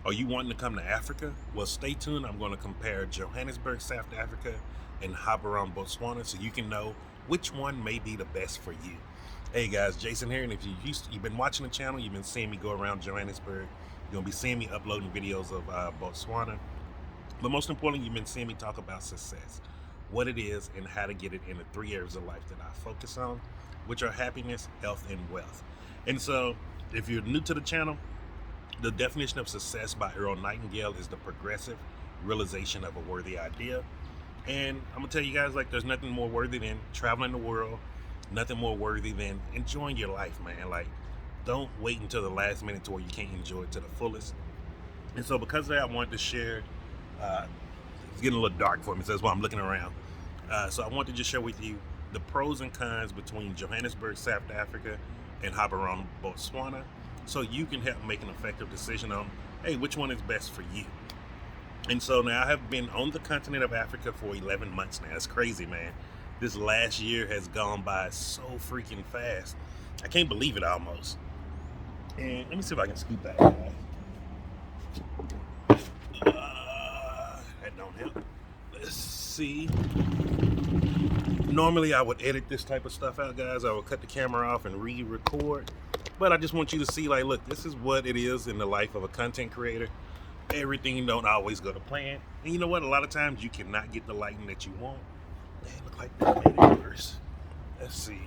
Are you wanting to come to Africa? Well, stay tuned. I'm going to compare Johannesburg, South Africa, and Gaborone, Botswana, so you can know which one may be the best for you. Hey guys, Jason here, and if you've been watching the channel, you've been seeing me go around Johannesburg. You're gonna be seeing me uploading videos of Botswana, but most importantly, you've been seeing me talk about success, what it is, and how to get it in the 3 areas of life that I focus on, which are happiness, health, and wealth. And so, if you're new to the channel, the definition of success by Earl Nightingale is the progressive realization of a worthy idea. And I'm gonna tell you guys, like, there's nothing more worthy than traveling the world, nothing more worthy than enjoying your life, man. Like, don't wait until the last minute to where you can't enjoy it to the fullest. And so, because of that, I wanted to share. It's getting a little dark for me, so that's why I'm looking around. So I want to just share with you the pros and cons between Johannesburg, South Africa, and Gaborone, Botswana, so you can help make an effective decision on, hey, which one is best for you. And so now I have been on the continent of Africa for 11 months now. It's crazy, man. This last year has gone by so freaking fast. I can't believe it almost. And let me see if I can scoop that guy. That don't help. Let's see. Normally I would edit this type of stuff out, guys. I would cut the camera off and re-record. But I just want you to see, like, look, this is what it is in the life of a content creator. Everything don't always go to plan. And you know what? A lot of times you cannot get the lighting that you want. They look like that made it worse. Let's see.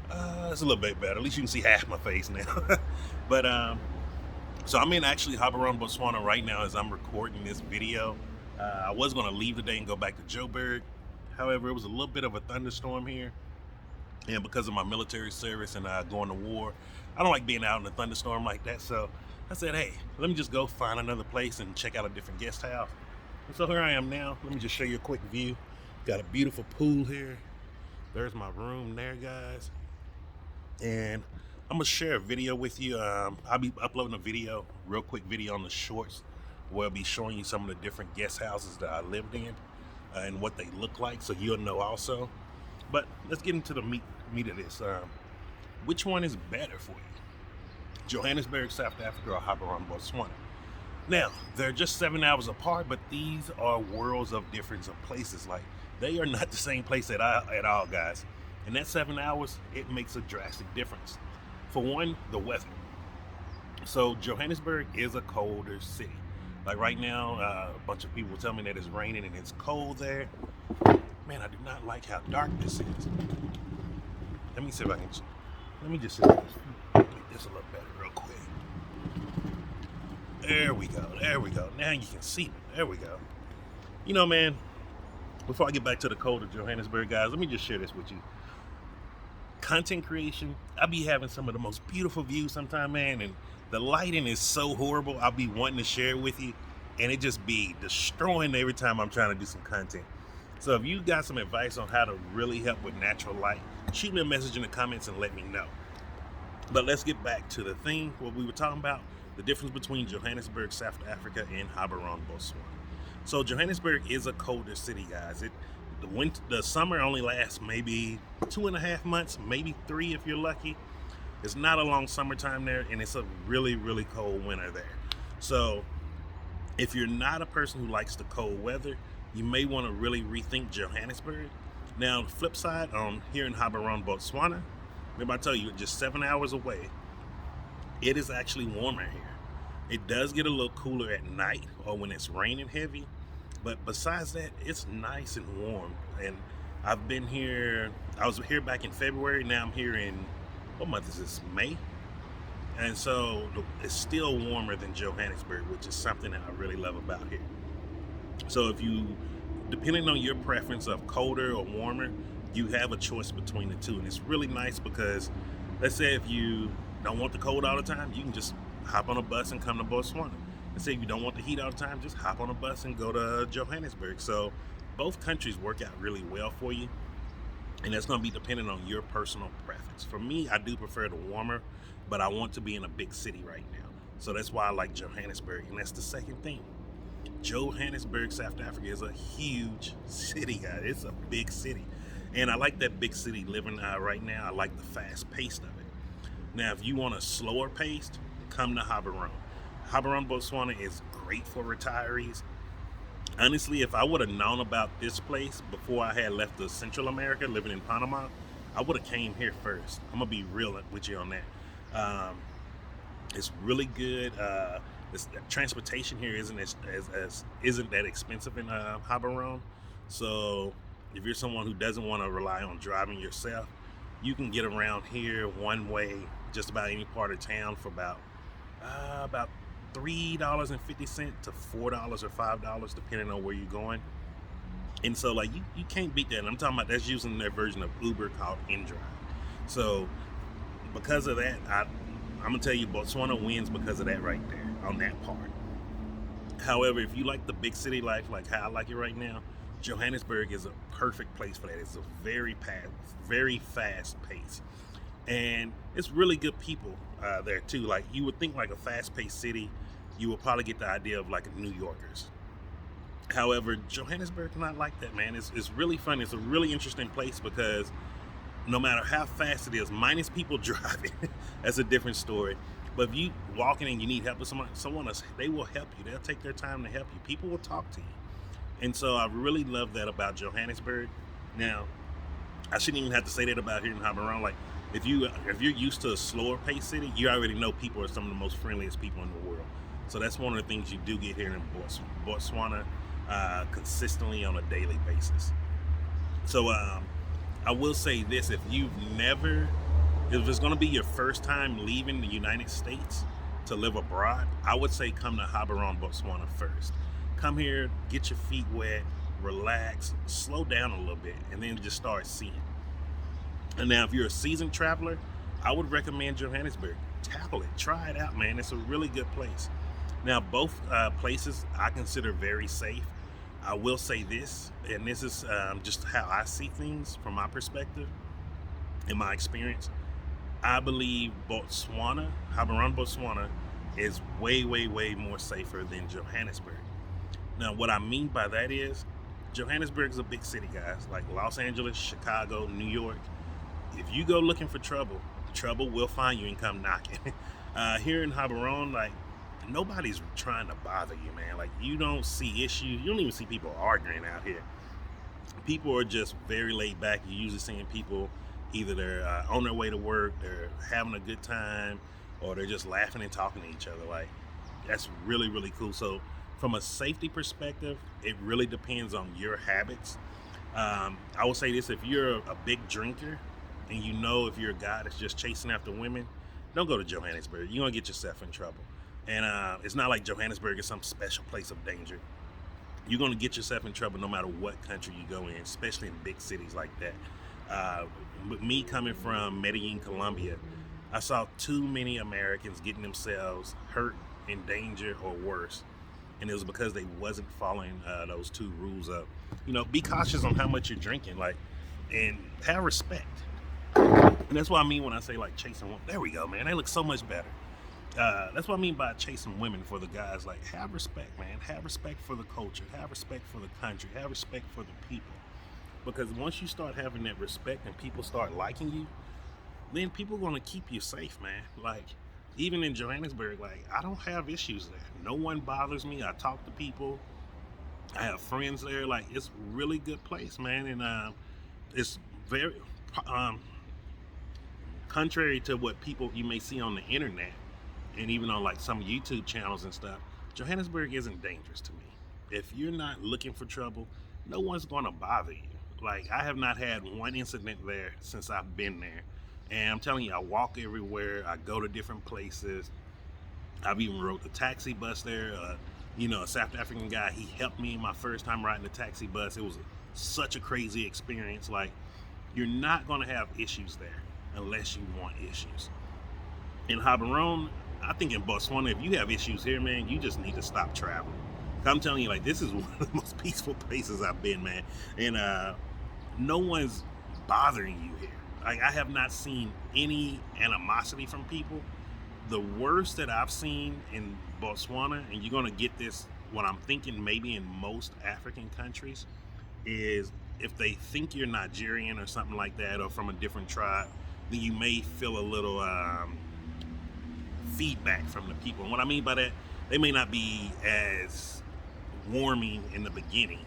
It's a little bit better. At least you can see half my face now. But so I'm in actually Gaborone, Botswana right now as I'm recording this video. I was going to leave today and go back to Joburg. However, it was a little bit of a thunderstorm here. And because of my military service and going to war, I don't like being out in a thunderstorm like that. So I said, hey, let me just go find another place and check out a different guest house. And so here I am now. Let me just show you a quick view. Got a beautiful pool here. There's my room there, guys. And I'm gonna share a video with you. I'll be uploading a video, real quick video on the shorts, where I'll be showing you some of the different guest houses that I lived in and what they look like, so you'll know also. But let's get into the meat of this. Which one is better for you? Johannesburg, South Africa, or Gaborone, Botswana? Now, they're just 7 hours apart, but these are worlds of difference of places. Like, they are not the same place at all, guys. In that 7 hours, it makes a drastic difference. For one, the weather. So Johannesburg is a colder city. Like right now, a bunch of people tell me that it's raining and it's cold there. Man, I do not like how dark this is. Let me see if I can. Let me just make this a little better real quick. There we go. There we go. Now you can see me. There we go. You know, man, before I get back to the cold of Johannesburg, guys, let me just share this with you. Content creation, I be having some of the most beautiful views sometimes, man, and the lighting is so horrible. I'll be wanting to share it with you, and it just be destroying every time I'm trying to do some content. So if you got some advice on how to really help with natural light, shoot me a message in the comments and let me know. But let's get back to the thing, what we were talking about, the difference between Johannesburg, South Africa, and Gaborone, Botswana. So Johannesburg is a colder city, guys. The summer only lasts maybe 2.5 months, maybe 3 if you're lucky. It's not a long summertime there, and it's a really, really cold winter there. So if you're not a person who likes the cold weather, you may want to really rethink Johannesburg. Now, the flip side, here in Gaborone, Botswana, maybe I tell you, just 7 hours away, it is actually warmer here. It does get a little cooler at night or when it's raining heavy. But besides that, it's nice and warm. And I've been here, I was here back in February. Now I'm here in, what month is this? May? And so it's still warmer than Johannesburg, which is something that I really love about here. So if you, depending on your preference of colder or warmer, you have a choice between the two. And it's really nice because, let's say if you don't want the cold all the time, you can just hop on a bus and come to Botswana. And say if you don't want the heat all the time, just hop on a bus and go to Johannesburg. So both countries work out really well for you, and that's going to be dependent on your personal preference. For me, I do prefer the warmer, but I want to be in a big city right now. So that's why I like Johannesburg, and that's the second thing. Johannesburg, South Africa is a huge city, guys. It's a big city, and I like that big city living right now. I like the fast pace of it. Now, if you want a slower pace, come to Gaborone. Gaborone, Botswana is great for retirees. Honestly, if I would have known about this place before I had left the Central America, living in Panama, I would have came here first. I'm gonna be real with you on that. Um, it's really good. Transportation here isn't as isn't that expensive in Gaborone. So if you're someone who doesn't want to rely on driving yourself, you can get around here one way, just about any part of town for about $3.50 to $4 or $5, depending on where you're going. And so, like, you can't beat that. And I'm talking about that's using their version of Uber called InDrive. So because of that, I'm gonna tell you, Botswana wins because of that right there on that part. However, if you like the big city life, like how I like it right now, Johannesburg is a perfect place for that. It's a very fast pace, and it's really good people there too. Like you would think, like a fast-paced city, you would probably get the idea of like a New Yorkers. However, Johannesburg not like that, man. It's really fun. It's a really interesting place because no matter how fast it is, minus people driving, that's a different story. But if you walking and you need help with someone else, they will help you. They'll take their time to help you. People will talk to you. And so I really love that about Johannesburg. Now, I shouldn't even have to say that about here in Gaborone. Like, if you're used to a slower paced city, you already know people are some of the most friendliest people in the world. So that's one of the things you do get here in Botswana consistently on a daily basis. So I will say this: if it's going to be your first time leaving the United States to live abroad, I would say come to Gaborone, Botswana first. Come here, get your feet wet, relax, slow down a little bit, and then just start seeing. And now, if you're a seasoned traveler, I would recommend Johannesburg. Tackle it, try it out, man. It's a really good place. Now, both places I consider very safe. I will say this, and this is just how I see things from my perspective, in my experience. I believe Gaborone, Botswana, is way more safer than Johannesburg. Now, what I mean by that is, Johannesburg is a big city, guys, like Los Angeles, Chicago, New York. If you go looking for trouble, trouble will find you and come knocking. Here in Gaborone, like, nobody's trying to bother you, man. Like, you don't see issues. You don't even see people arguing out here. People are just very laid back. You're usually seeing people either they're on their way to work, they're having a good time, or they're just laughing and talking to each other. Like, that's really cool. So from a safety perspective, it really depends on your habits. I will say this: if you're a big drinker and you know if you're a guy that's just chasing after women, don't go to Johannesburg. You're gonna get yourself in trouble. And it's not like Johannesburg is some special place of danger. You're gonna get yourself in trouble no matter what country you go in, especially in big cities like that. With me coming from Medellin, Colombia, I saw too many Americans getting themselves hurt, in danger, or worse. And it was because they wasn't following those two rules of, be cautious on how much you're drinking, like, and have respect. And that's what I mean when I say, like, chasing women. There we go, man. They look so much better. That's what I mean by chasing women for the guys. Like, have respect, man. Have respect for the culture. Have respect for the country. Have respect for the people. Because once you start having that respect and people start liking you, then people are going to keep you safe, man. Like, even in Johannesburg, like, I don't have issues there. No one bothers me. I talk to people. I have friends there. Like, it's a really good place, man. And it's very contrary to what people you may see on the internet and even on like some YouTube channels and stuff. Johannesburg isn't dangerous to me. If you're not looking for trouble, no one's going to bother you. Like, I have not had one incident there since I've been there. And I'm telling you, I walk everywhere. I go to different places. I've even rode the taxi bus there. A South African guy, he helped me my first time riding the taxi bus. It was such a crazy experience. Like, you're not going to have issues there unless you want issues. In Gaborone, I think in Botswana, if you have issues here, man, you just need to stop traveling. I'm telling you, like, this is one of the most peaceful places I've been, man. And no one's bothering you here. Like, I have not seen any animosity from people. The worst that I've seen in Botswana, and you're going to get this, what I'm thinking maybe in most African countries, is if they think you're Nigerian or something like that, or from a different tribe, then you may feel a little feedback from the people. And what I mean by that, they may not be as warming in the beginning.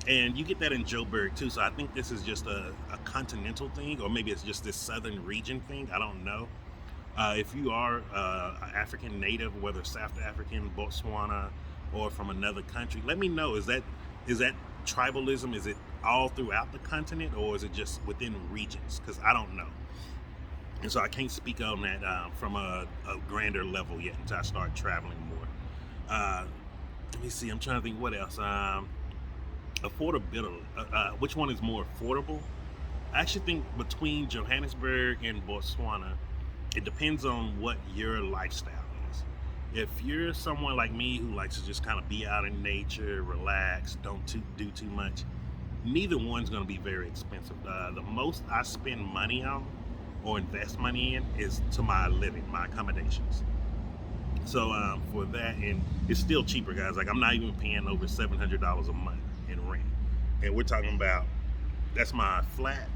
And you get that in Joburg too. So I think this is just a continental thing, or maybe it's just this southern region thing. I don't know. If you are an African native, whether South African, Botswana, or from another country, let me know. Is that tribalism? Is it all throughout the continent, or is it just within regions? Because I don't know, and so I can't speak on that from a grander level yet until I start traveling more. Let me see. I'm trying to think what else. Affordability. Which one is more affordable? I actually think between Johannesburg and Botswana, it depends on what your lifestyle is. If you're someone like me who likes to just kind of be out in nature, relax, don't do too much, neither one's going to be very expensive. The most I spend money on or invest money in is to my living, my accommodations. So for that, and it's still cheaper, guys. Like, I'm not even paying over $700 a month in rent, and we're talking about that's my flat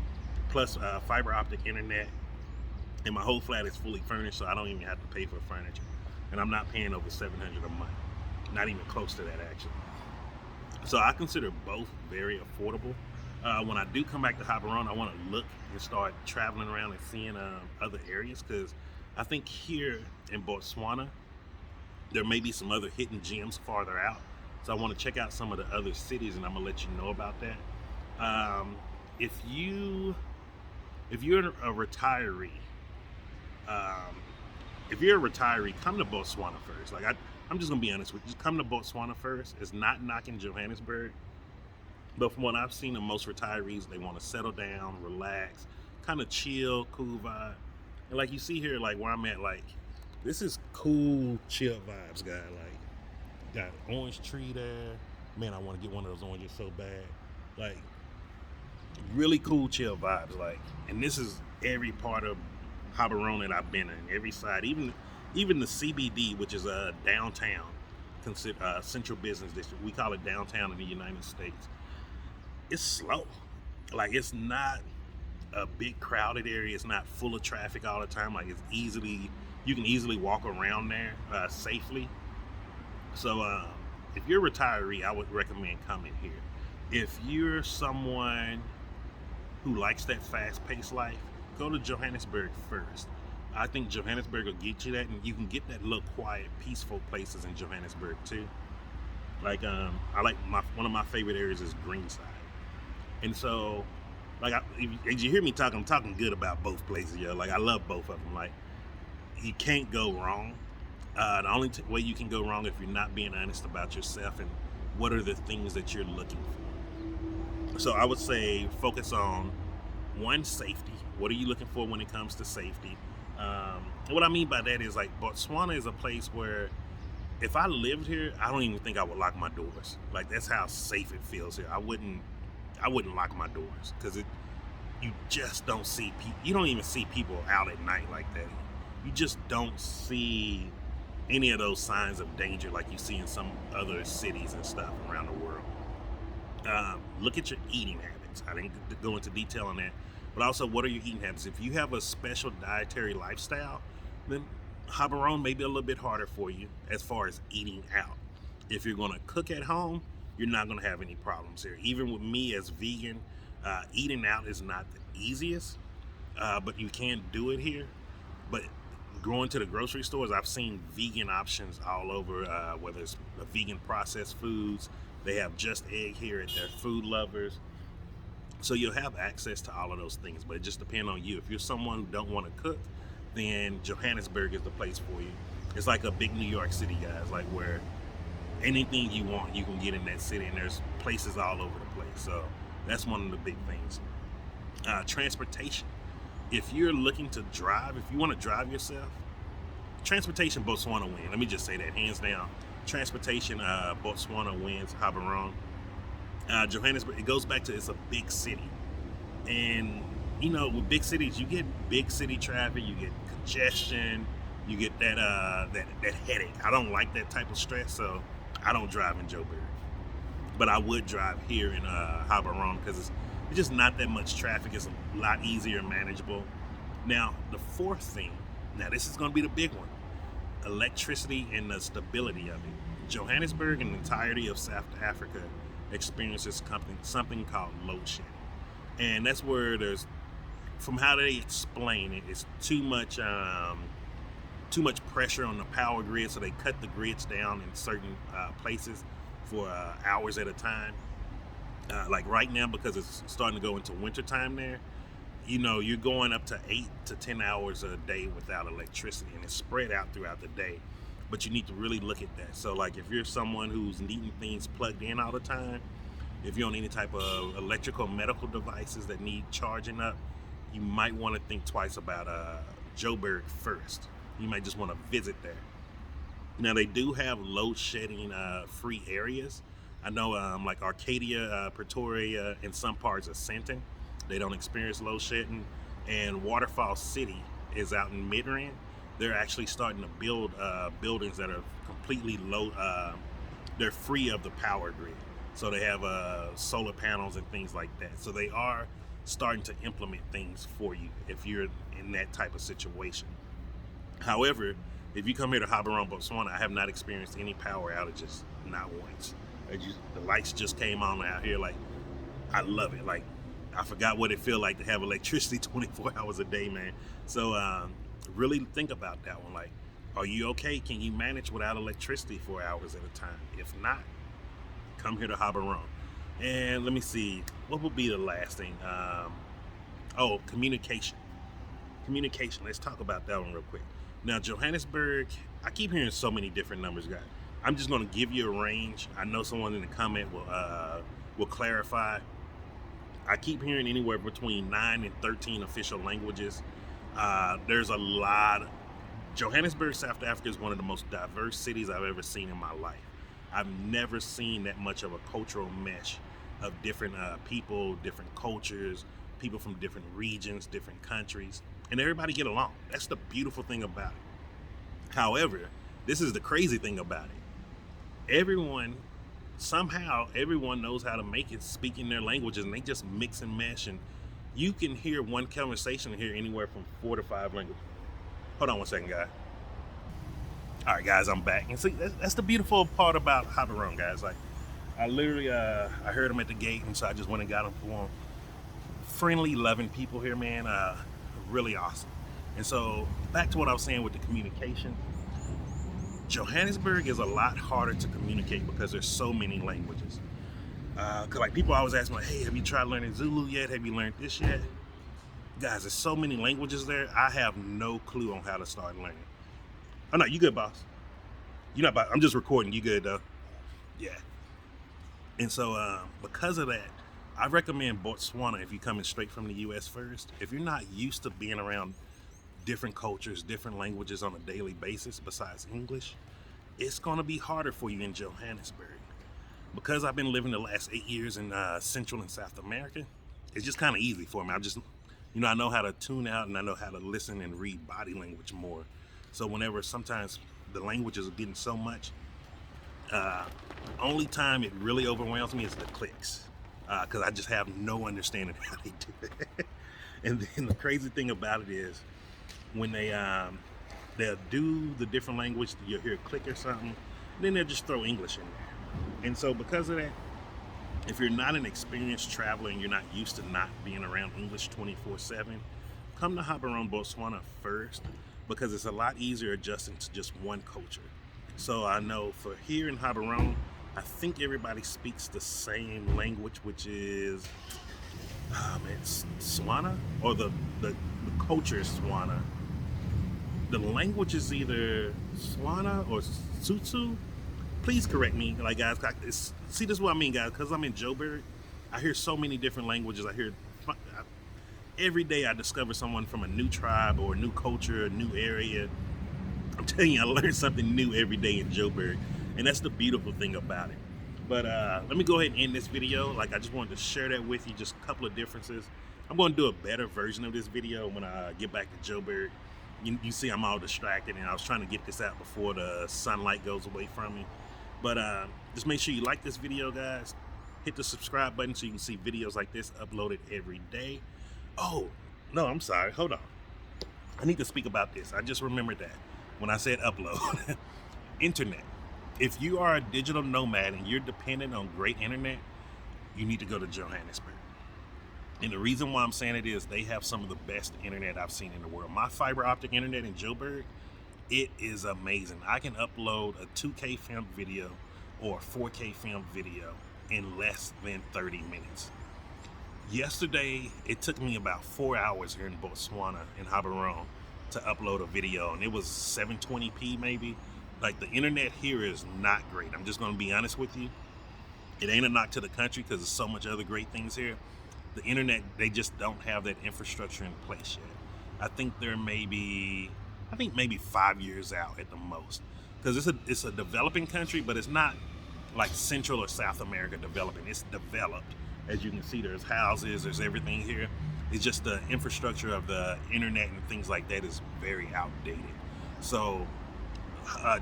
plus fiber optic internet, and my whole flat is fully furnished, so I don't even have to pay for furniture, and I'm not paying over $700 a month, not even close to that actually. So I consider both very affordable. When I do come back to Gaborone, I want to look and start traveling around and seeing other areas, because I think here in Botswana there may be some other hidden gems farther out. So I want to check out some of the other cities, and I'm gonna let you know about that. If you're a retiree, um, if you're a retiree, come to Botswana first. Like, I'm just gonna be honest with you. Just come to Botswana first. It's not knocking Johannesburg, but from what I've seen of most retirees, they want to settle down, relax, kind of chill, cool vibe. And like you see here, like where I'm at, like this is cool, chill vibes, guy. Like, got an orange tree there. Man, I want to get one of those oranges so bad. Like, really cool, chill vibes. Like, and this is every part of Gaborone that I've been in, every side, even the CBD, which is a downtown, central business district. We call it downtown in the United States. It's slow. Like, it's not a big crowded area. It's not full of traffic all the time. Like, you can easily walk around there safely. So if you're a retiree, I would recommend coming here. If you're someone who likes that fast-paced life, go to Johannesburg first. I think Johannesburg will get you that, and you can get that little quiet, peaceful places in Johannesburg too. Like, I like one of my favorite areas is Greenside, and so like, as you hear me talking, I'm talking good about both places, yo. Like, I love both of them. Like, you can't go wrong. The only way you can go wrong if you're not being honest about yourself and what are the things that you're looking for. So I would say focus on one, safety. What are you looking for when it comes to safety? What I mean by that is, like, Botswana is a place where if I lived here, I don't even think I would lock my doors. Like, that's how safe it feels here. I wouldn't lock my doors, because you just don't see people. You don't even see people out at night like that. You just don't see any of those signs of danger like you see in some other cities and stuff around the world. Look at your eating habits. I didn't go into detail on that, but also, what are your eating habits? If you have a special dietary lifestyle, then Gaborone may be a little bit harder for you as far as eating out. If you're going to cook at home, you're not going to have any problems here. Even with me as vegan, eating out is not the easiest, but you can do it here. But going to the grocery stores, I've seen vegan options all over, whether it's the vegan processed foods. They have Just Egg here at their Food Lovers. So you'll have access to all of those things, but it just depends on you. If you're someone who don't want to cook, then Johannesburg is the place for you. It's like a big New York City, guys, like where anything you want, you can get in that city, and there's places all over the place. So that's one of the big things. Transportation. If you're looking to drive, if you want to drive yourself, transportation, Botswana wins. Let me just say that, hands down. Transportation, Botswana wins Gaborone. Johannesburg, it goes back to, it's a big city. And, you know, with big cities, you get big city traffic, you get congestion, you get that headache. I don't like that type of stress, so I don't drive in Joburg. But I would drive here in Gaborone, because it's just not that much traffic. It's a lot easier and manageable. Now, the fourth thing, now this is going to be the big one. electricity and the stability of it. Johannesburg and the entirety of South Africa experiences something called load shedding. And that's where there's, from how they explain it, it's too much pressure on the power grid, so they cut the grids down in certain places for hours at a time. Like right now, because it's starting to go into winter time there, you're going up to 8 to 10 hours a day without electricity, and it's spread out throughout the day. But you need to really look at that. So like if you're someone who's needing things plugged in all the time, if you're on any type of electrical medical devices that need charging up, you might want to think twice about Joburg first. You might just want to visit there. Now they do have load shedding free areas. I know like Arcadia, Pretoria, and some parts of Sandton, they don't experience load shedding. And Waterfall City is out in Midrand. They're actually starting to build buildings that are completely they're free of the power grid. So they have solar panels and things like that. So they are starting to implement things for you if you're in that type of situation. However, if you come here to Gaborone, Botswana, I have not experienced any power outages, not once. The lights just came on out here. Like, I love it. Like, I forgot what it feels like to have electricity 24 hours a day, man. So really think about that one. Like, are you okay? Can you manage without electricity for hours at a time? If not, come here to Gaborone. And let me see, what would be the last thing? Communication. Communication. Let's talk about that one real quick. Now, Johannesburg, I keep hearing so many different numbers, guys. I'm just going to give you a range. I know someone in the comment will clarify. I keep hearing anywhere between 9 and 13 official languages. There's a lot. Johannesburg, South Africa is one of the most diverse cities I've ever seen in my life. I've never seen that much of a cultural mesh of different people, different cultures, people from different regions, different countries, and everybody get along. That's the beautiful thing about it. However, this is the crazy thing about it. Everyone knows how to make it speaking their languages, and they just mix and mesh, and you can hear one conversation here anywhere from 4 to 5 languages. Hold on one second, guys. All right, guys, I'm back. And see, that's the beautiful part about Gaborone, guys. Like, I literally, I heard them at the gate, and so I just went and got them for them. Friendly, loving people here, man. Really awesome. And so, back to what I was saying with the communication. Johannesburg is a lot harder to communicate because there's so many languages. Cause like people always ask me, like, hey, have you tried learning Zulu yet? Have you learned this yet? Guys, there's so many languages there. I have no clue on how to start learning. Oh no, you good, boss? You're not boss. I'm just recording. You good though? Yeah. And so because of that, I recommend Botswana if you're coming straight from the US first. If you're not used to being around different cultures, different languages on a daily basis besides English, it's gonna be harder for you in Johannesburg. Because I've been living the last 8 years in Central and South America, it's just kind of easy for me. I know how to tune out, and I know how to listen and read body language more. So whenever sometimes the languages are getting so much, only time it really overwhelms me is the clicks, because I just have no understanding how they do it. And then the crazy thing about it is when they'll do the different language, you'll hear a click or something, then they'll just throw English in there. And so because of that, if you're not an experienced traveler and you're not used to not being around English 24/7, come to Gaborone, Botswana first, because it's a lot easier adjusting to just one culture. So I know for here in Gaborone, I think everybody speaks the same language, which is it's Swana, or the culture is Swana. The language is either Swana or Sotho. Please correct me, like guys. See, this is what I mean, guys. Because I'm in Joburg, I hear so many different languages. Every day I discover someone from a new tribe or a new culture, a new area. I'm telling you, I learn something new every day in Joburg, and that's the beautiful thing about it. But let me go ahead and end this video. Like, I just wanted to share that with you, just a couple of differences. I'm going to do a better version of this video when I get back to Joburg. You see I'm all distracted, and I was trying to get this out before the sunlight goes away from me. But just make sure you like this video, guys. Hit the subscribe button so you can see videos like this uploaded every day. Oh, no, I'm sorry. Hold on. I need to speak about this. I just remembered that. when I said upload. Internet. If you are a digital nomad and you're dependent on great internet, you need to go to Johannesburg. And the reason why I'm saying it is they have some of the best internet I've seen in the world. My fiber optic internet in Joburg, it is amazing. I can upload a 2K filmed video or a 4K filmed video in less than 30 minutes. Yesterday, it took me about 4 hours here in Botswana, in Gaborone, to upload a video, and it was 720p maybe. Like, the internet here is not great. I'm just going to be honest with you. It ain't a knock to the country because there's so much other great things here. The internet, they just don't have that infrastructure in place yet. I think maybe 5 years out at the most, because it's a developing country, but it's not like Central or South America developing. It's developed. As you can see, there's houses, there's everything here. It's just the infrastructure of the internet and things like that is very outdated. So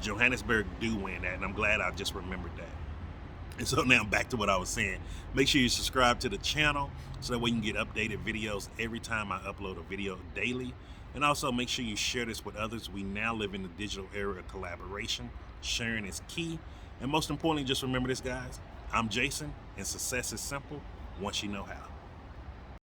Johannesburg do win that, and I'm glad I just remembered that. And so now back to what I was saying. Make sure you subscribe to the channel so that way you can get updated videos every time I upload a video daily. And also make sure you share this with others. We now live in the digital era of collaboration. Sharing is key. And most importantly, just remember this, guys. I'm Jason, and success is simple once you know how.